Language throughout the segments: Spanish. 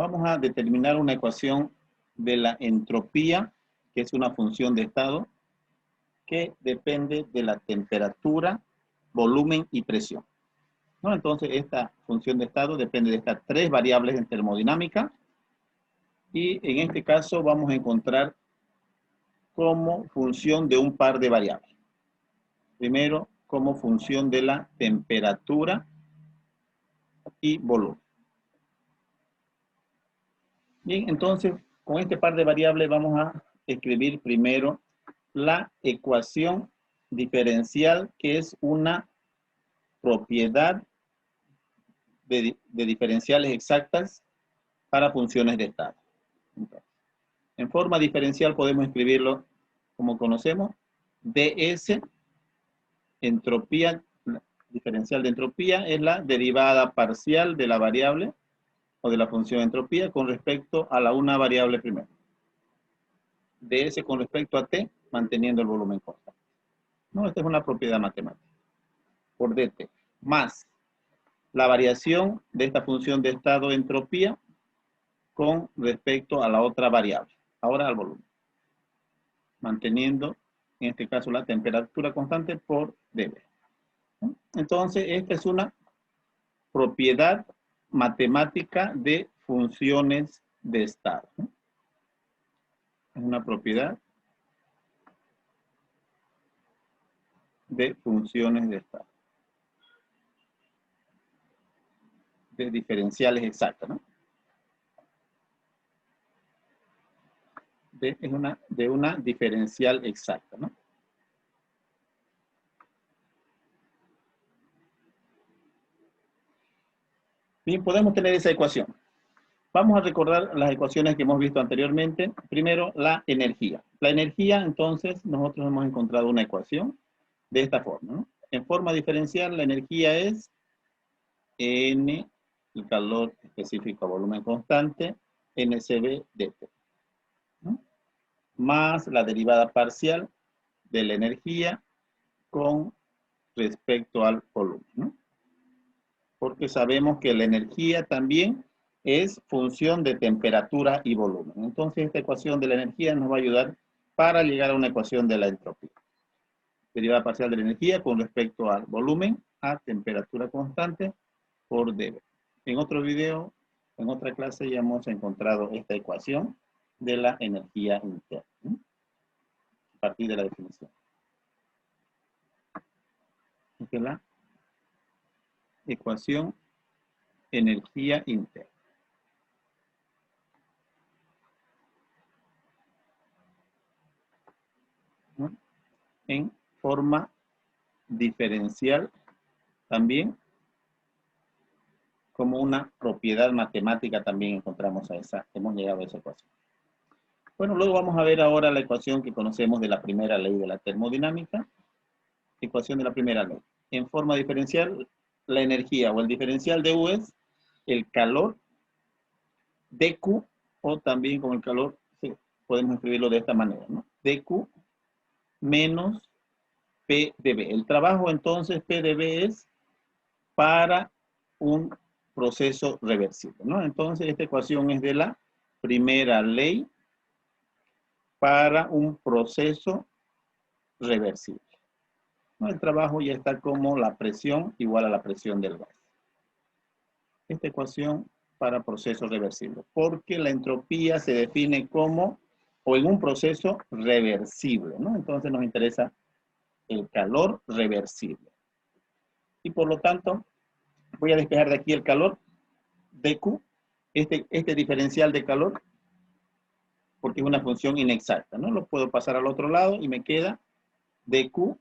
Vamos a determinar una ecuación de la entropía, que es una función de estado, que depende de la temperatura, volumen y presión, ¿no? Entonces, esta función de estado depende de estas tres variables en termodinámica. Y en este caso vamos a encontrar como función de un par de variables. Primero, como función de la temperatura y volumen. Bien, entonces, con este par de variables vamos a escribir primero la ecuación diferencial, que es una propiedad de diferenciales exactas para funciones de estado. Entonces, en forma diferencial podemos escribirlo como conocemos, ds, entropía, diferencial de entropía, es la derivada parcial de la variable o de la función entropía con respecto a la una variable primero. ds con respecto a t, manteniendo el volumen constante. No, esta es una propiedad matemática. Por dt, más la variación de esta función de estado de entropía con respecto a la otra variable. Ahora al volumen. Manteniendo, en este caso, la temperatura constante por dB. Entonces, esta es una propiedad matemática de funciones de estado. Es una propiedad de funciones de estado. De diferenciales exactas, ¿no? De una diferencial exacta, ¿no? Bien, podemos tener esa ecuación. Vamos a recordar las ecuaciones que hemos visto anteriormente. Primero, la energía. La energía, entonces, nosotros hemos encontrado una ecuación de esta forma, ¿no? En forma diferencial, la energía es N, el calor específico a volumen constante, NCB dt, ¿no? Más la derivada parcial de la energía con respecto al volumen, ¿no? Porque sabemos que la energía también es función de temperatura y volumen. Entonces, esta ecuación de la energía nos va a ayudar para llegar a una ecuación de la entropía. Derivada parcial de la energía con respecto al volumen a temperatura constante por dB. En otro video, en otra clase, ya hemos encontrado esta ecuación de la energía interna, ¿no? A partir de la definición. Esta es la ecuación energía interna. ¿No? En forma diferencial también, como una propiedad matemática también encontramos a esa, hemos llegado a esa ecuación. Bueno, luego vamos a ver ahora la ecuación que conocemos de la primera ley de la termodinámica. Ecuación de la primera ley. En forma diferencial, la energía o el diferencial de U es el calor dQ, o también con el calor, sí, podemos escribirlo de esta manera, ¿no? dQ menos PdV. El trabajo entonces PdV es para un proceso reversible, ¿no? Entonces esta ecuación es de la primera ley para un proceso reversible, ¿no? El trabajo ya está como la presión igual a la presión del gas. Esta ecuación para proceso reversible, porque la entropía se define como, o en un proceso reversible, ¿no? Entonces nos interesa el calor reversible. Y por lo tanto, voy a despejar de aquí el calor dQ, este diferencial de calor, porque es una función inexacta, ¿no? Lo puedo pasar al otro lado y me queda dQ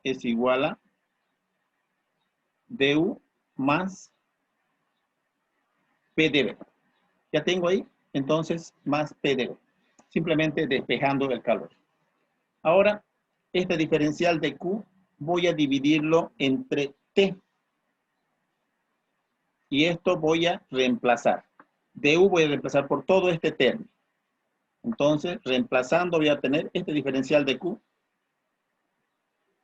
es igual a du más PdV. Ya tengo ahí, entonces, más PdV. Simplemente despejando el calor. Ahora, este diferencial de Q voy a dividirlo entre T. Y esto voy a reemplazar. du voy a reemplazar por todo este término. Entonces, reemplazando voy a tener este diferencial de Q.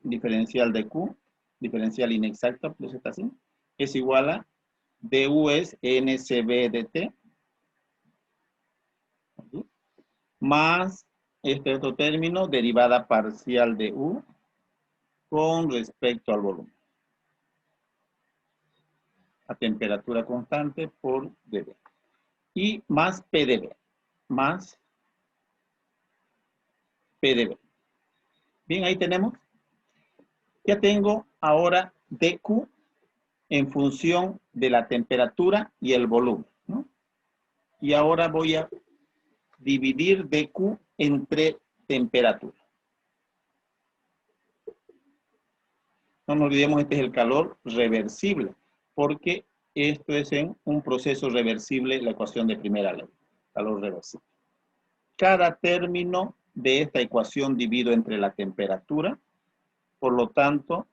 Diferencial de Q. Diferencial inexacto, pues está así. Es igual a du es NCB de T Aquí. Más este otro término, derivada parcial de U con respecto al volumen. A temperatura constante por dB. Y más PdV. Más PdV. Bien, ahí tenemos. Ya tengo ahora dQ en función de la temperatura y el volumen, ¿no? Y ahora voy a dividir dQ entre temperatura. No nos olvidemos, este es el calor reversible, porque esto es en un proceso reversible, la ecuación de primera ley, calor reversible. Cada término de esta ecuación divido entre la temperatura, por lo tanto,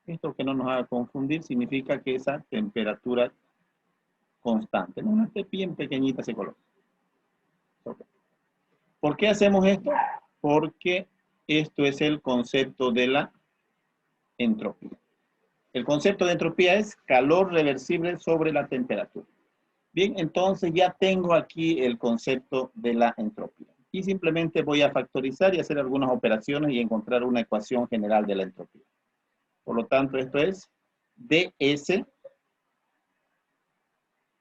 esto que no nos haga confundir significa que esa temperatura constante, ¿no? Una T bien pequeñita se coloca. Okay. ¿Por qué hacemos esto? Porque esto es el concepto de la entropía. El concepto de entropía es calor reversible sobre la temperatura. Bien, entonces ya tengo aquí el concepto de la entropía. Y simplemente voy a factorizar y hacer algunas operaciones y encontrar una ecuación general de la entropía. Por lo tanto, esto es ds,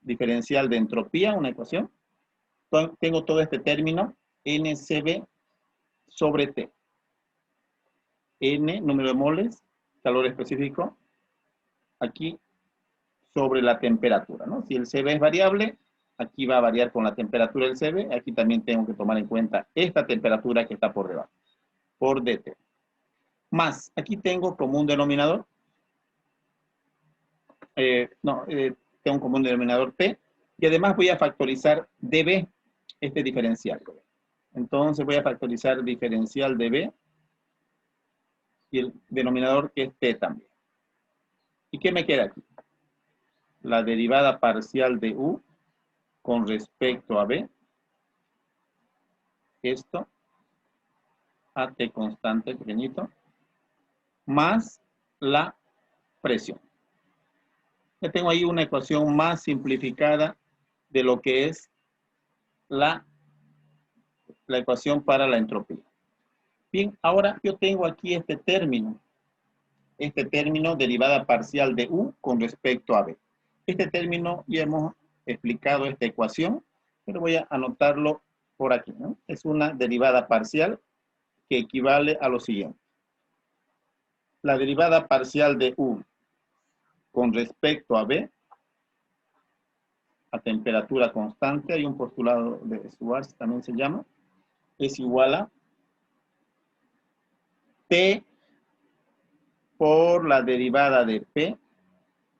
diferencial de entropía, una ecuación. Tengo todo este término, NCB sobre T. N, número de moles, calor específico, aquí sobre la temperatura, ¿no? Si el CB es variable, aquí va a variar con la temperatura del CB, aquí también tengo que tomar en cuenta esta temperatura que está por debajo, por DT. Más, aquí tengo como un denominador, tengo un común denominador P, y además voy a factorizar dB, este diferencial. Entonces voy a factorizar diferencial dB, y el denominador que es T también. ¿Y qué me queda aquí? La derivada parcial de U con respecto a B, esto, a T constante pequeñito, más la presión. Ya tengo ahí una ecuación más simplificada de lo que es la ecuación para la entropía. Bien, ahora yo tengo aquí este término derivada parcial de U con respecto a B. Este término ya hemos explicado esta ecuación, pero voy a anotarlo por aquí, ¿no? Es una derivada parcial que equivale a lo siguiente. La derivada parcial de U con respecto a B, a temperatura constante, hay un postulado de Schwarz, también se llama, es igual a T por la derivada de P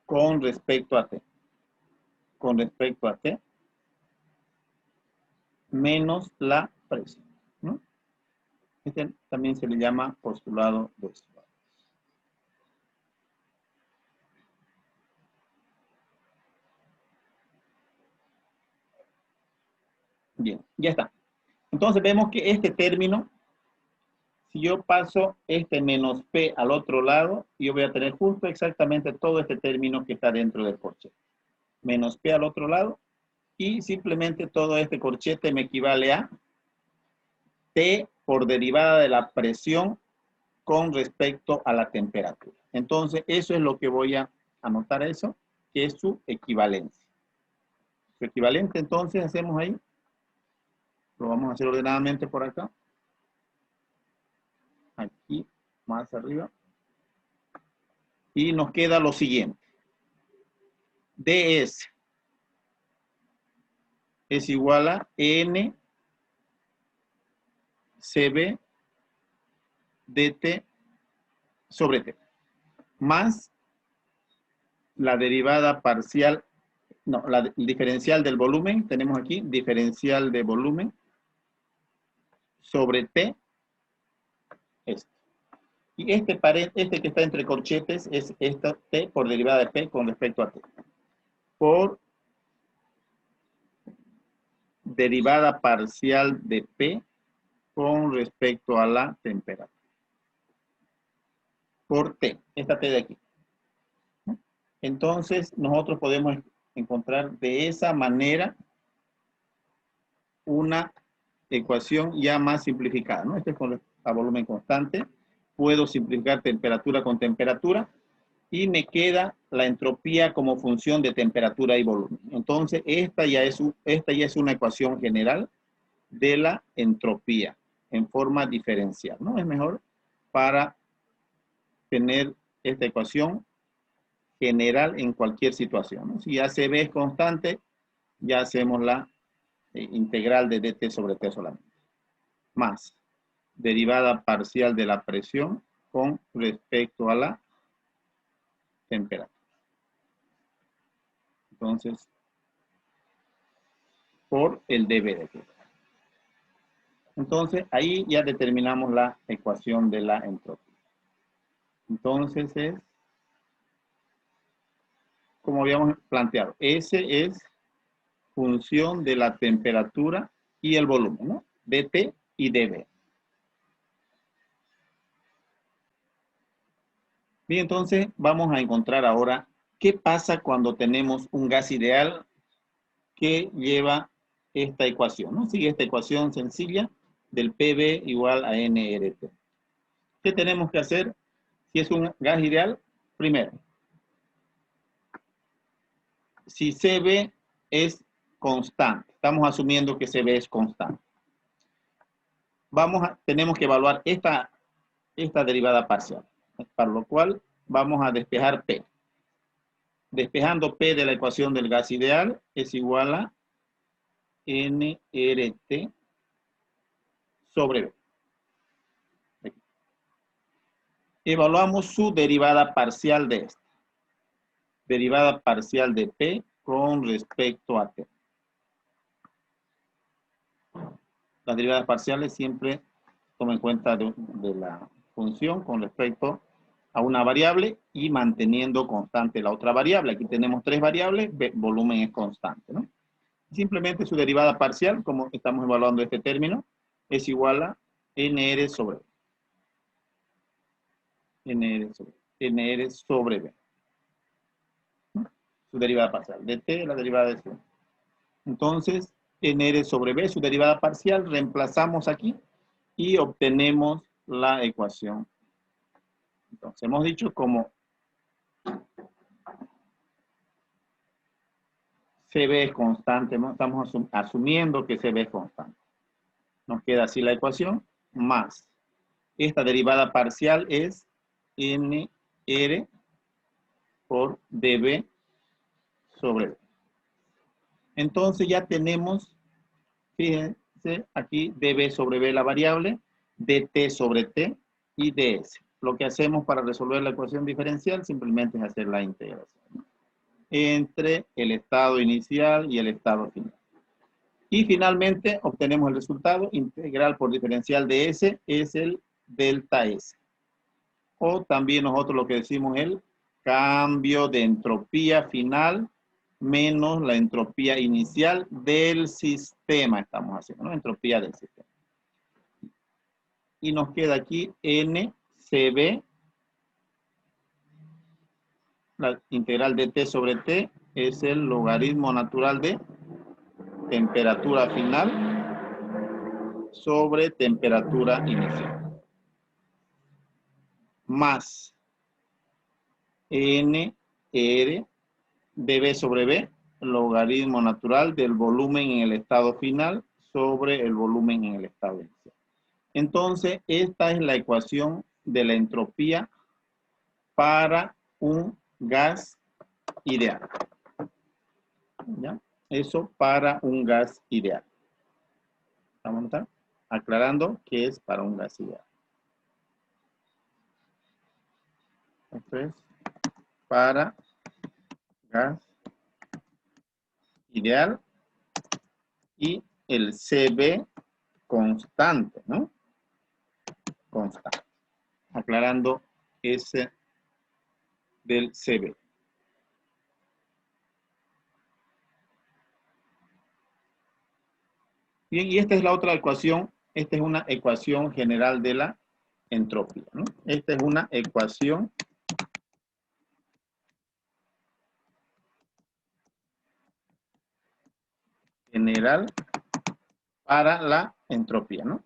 con respecto a T. Con respecto a T menos la presión, ¿no? Este también se le llama postulado de Schwarz. Bien, ya está. Entonces vemos que este término, si yo paso este menos P al otro lado, yo voy a tener justo exactamente todo este término que está dentro del corchete. Menos P al otro lado, y simplemente todo este corchete me equivale a T por derivada de la presión con respecto a la temperatura. Entonces, eso es lo que voy a anotar eso, que es su equivalencia. Su equivalente, entonces, hacemos ahí. Lo vamos a hacer ordenadamente por acá. Aquí, más arriba. Y nos queda lo siguiente. ds es igual a n cb dt sobre t, más la derivada parcial, no, el diferencial del volumen, tenemos aquí, diferencial de volumen sobre t, esto. Y este que está entre corchetes es esta t por derivada de p con respecto a t. Por derivada parcial de p con respecto a la temperatura. Por t, esta t de aquí. Entonces, nosotros podemos encontrar de esa manera una ecuación ya más simplificada, ¿no? Este es a volumen constante. Puedo simplificar temperatura con temperatura y me queda la entropía como función de temperatura y volumen. Entonces, esta ya es una ecuación general de la entropía en forma diferencial, ¿no? Es mejor para tener esta ecuación general en cualquier situación, ¿no? Si ya CB es constante, ya hacemos la integral de dt sobre t solamente. Más derivada parcial de la presión con respecto a la temperatura. Entonces, por el dB de T. Entonces, ahí ya determinamos la ecuación de la entropía. Entonces, es como habíamos planteado. S es función de la temperatura y el volumen, ¿no? dt y dB. Bien, entonces vamos a encontrar ahora qué pasa cuando tenemos un gas ideal que lleva esta ecuación, ¿no? Sigue esta ecuación sencilla del PV igual a nRT. ¿Qué tenemos que hacer si es un gas ideal? Primero, si CB es constante, estamos asumiendo que CB es constante. Tenemos que evaluar esta derivada parcial, para lo cual vamos a despejar P. Despejando P de la ecuación del gas ideal es igual a nRT sobre B. Evaluamos su derivada parcial de esta. Derivada parcial de P con respecto a T. Las derivadas parciales siempre toman en cuenta de la función con respecto a una variable y manteniendo constante la otra variable. Aquí tenemos tres variables, volumen es constante, ¿no? Simplemente su derivada parcial, como estamos evaluando este término, es igual a NR sobre B. NR sobre B. Su derivada parcial. De T, la derivada de C. Entonces, NR sobre B, su derivada parcial, reemplazamos aquí y obtenemos la ecuación. Entonces, hemos dicho como CB es constante, ¿no? Estamos asumiendo que CB es constante. Nos queda así la ecuación, más esta derivada parcial es NR por dB sobre B. Entonces ya tenemos, fíjense, aquí dB sobre B la variable, dt sobre t y ds. Lo que hacemos para resolver la ecuación diferencial simplemente es hacer la integración, ¿no? Entre el estado inicial y el estado final. Y finalmente obtenemos el resultado integral por diferencial de S es el delta S. O también nosotros lo que decimos es el cambio de entropía final menos la entropía inicial del sistema, estamos haciendo, ¿no? Entropía del sistema. Y nos queda aquí NCB, la integral de T sobre T es el logaritmo natural de temperatura final sobre temperatura inicial. Más NR dB sobre B, logaritmo natural del volumen en el estado final sobre el volumen en el estado inicial. Entonces, esta es la ecuación de la entropía para un gas ideal. ¿Ya? Eso para un gas ideal. ¿Vamos a notar? Aclarando que es para un gas ideal. Esto es para gas ideal y el CB constante, ¿no? Constante. Aclarando ese del CB. Bien, y esta es la otra ecuación. Esta es una ecuación general de la entropía, ¿no? Esta es una ecuación general para la entropía, ¿no?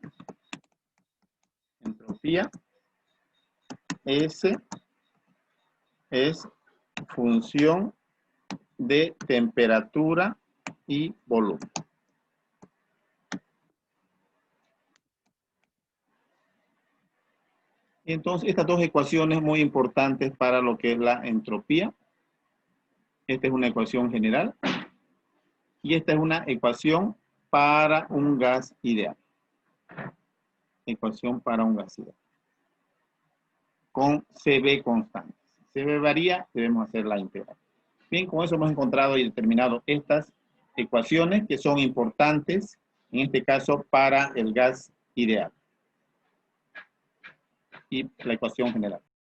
Entropía S es función de temperatura y volumen. Entonces, estas dos ecuaciones muy importantes para lo que es la entropía. Esta es una ecuación general y esta es una ecuación para un gas ideal. Ecuación para un gas ideal. Con CB constante. CB varía, debemos hacer la integral. Bien, con eso hemos encontrado y determinado estas ecuaciones que son importantes, en este caso, para el gas ideal. Y la ecuación general.